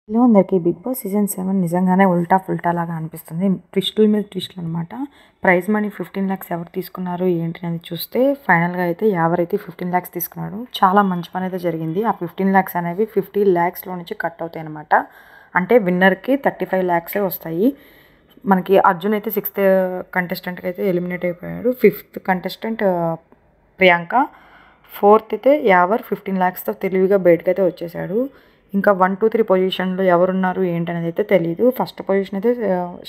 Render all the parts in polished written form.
Hello అందరికీ big boss season 7 నిజంగానే ఉల్టా ఫుల్టా లాగా అనిపిస్తుంది. ట్విస్టుల మీద ట్విస్టులు అనమాట. ప్రైజ్ మనీ 15 lakhs ఎవరు తీసుకున్నారు ఏంటి అనేది చూస్తే ఫైనల్గా అయితే ఎవరైతే 15 lakhs తీసుకున్నాడు చాలా మంచి పని అయితే జరిగింది. ఆ 15 lakhs అనేవి 50 lakhsలో నుంచి కట్ అవుతాయి అనమాట. అంటే విన్నర్కి 35 lakhs వస్తాయి. మనకి అర్జున్ అయితే 6th కంటెస్టెంట్కి అయితే ఎలిమినేట్ అయిపోయాడు. 5th కంటెస్టెంట్ ప్రియాంక, 4th అయితే యావర్ 15 lakhsతో తెలివిగా బయటకైతే వచ్చేసాడు. ఇంకా 1, 2, 3 పొజిషన్లో ఎవరున్నారు ఏంటనేది అయితే తెలియదు. ఫస్ట్ పొజిషన్ అయితే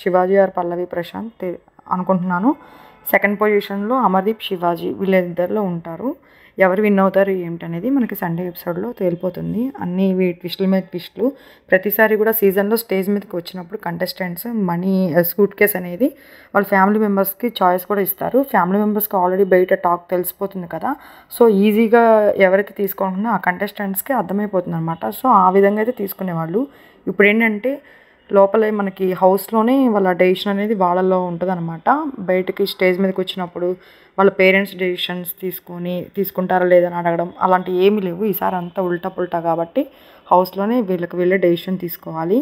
శివాజీ ఆర్ పల్లవి ప్రశాంత్ అనుకుంటున్నాను. సెకండ్ పొజిషన్లో అమర్దీప్, శివాజీ వీళ్ళిద్దరిలో ఉంటారు. ఎవరు విన్ అవుతారు ఏంటనేది మనకి సండే ఎపిసోడ్లో తేలిపోతుంది. అన్ని ట్విస్టుల మీద ట్విస్టులు. ప్రతిసారి కూడా సీజన్లో స్టేజ్ మీదకి వచ్చినప్పుడు కంటెస్టెంట్స్ మనీ సూట్ కేస్ అనేది వాళ్ళ ఫ్యామిలీ మెంబర్స్కి చాయిస్ కూడా ఇస్తారు. ఫ్యామిలీ మెంబర్స్కి ఆల్రెడీ బయట టాక్ తెలిసిపోతుంది కదా. సో ఈజీగా ఎవరైతే తీసుకుంటున్నారో ఆ కంటెస్టెంట్స్కి అర్థమైపోతుంది అనమాట. సో ఆ విధంగా అయితే తీసుకునేవాళ్ళు. ఇప్పుడు ఏంటంటే లోపలే మనకి హౌస్లోనే వాళ్ళ డెసిషన్ అనేది వాళ్ళల్లో ఉంటుంది అనమాట. బయటకి స్టేజ్ మీదకి వచ్చినప్పుడు వాళ్ళ పేరెంట్స్ డెసిషన్స్ తీసుకుంటారా లేదని అడగడం అలాంటివి ఏమీ లేవు. ఈసారి అంతా ఉల్టా పుల్టా కాబట్టి హౌస్లోనే వీళ్ళే డెసిషన్ తీసుకోవాలి.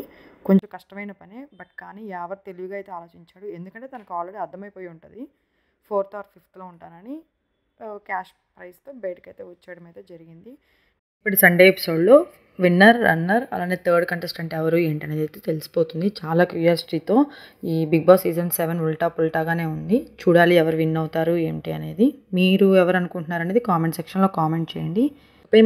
కొంచెం కష్టమైన పనే, బట్ కానీ ఎవరు తెలివిగా అయితే ఆలోచించాడు. ఎందుకంటే తనకు ఆల్రెడీ అర్థమైపోయి ఉంటుంది 4th or 5thలో ఉంటానని. క్యాష్ ప్రైజ్తో బయటకైతే వచ్చేయడం అయితే జరిగింది. ఇప్పుడు సండే ఎపిసోడ్లో విన్నర్, రన్నర్ అలానే థర్డ్ కంటెస్టెంట్ ఎవరు ఏంటనేది అయితే తెలిసిపోతుంది. చాలా క్యూరియాసిటీతో ఈ బిగ్ బాస్ సీజన్ 7 ఉల్టా పుల్టాగానే ఉంది. చూడాలి ఎవరు విన్ అవుతారు ఏంటి అనేది. మీరు ఎవరు అనుకుంటున్నారు అనేది కామెంట్ సెక్షన్లో కామెంట్ చేయండి.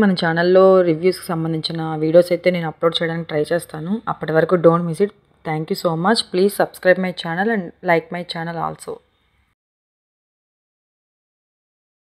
మన ఛానల్లో రివ్యూస్కి సంబంధించిన వీడియోస్ అయితే నేను అప్లోడ్ చేయడానికి ట్రై చేస్తాను. అప్పటి వరకు don't miss it. Thank you so much. Please subscribe my channel and like my channel also.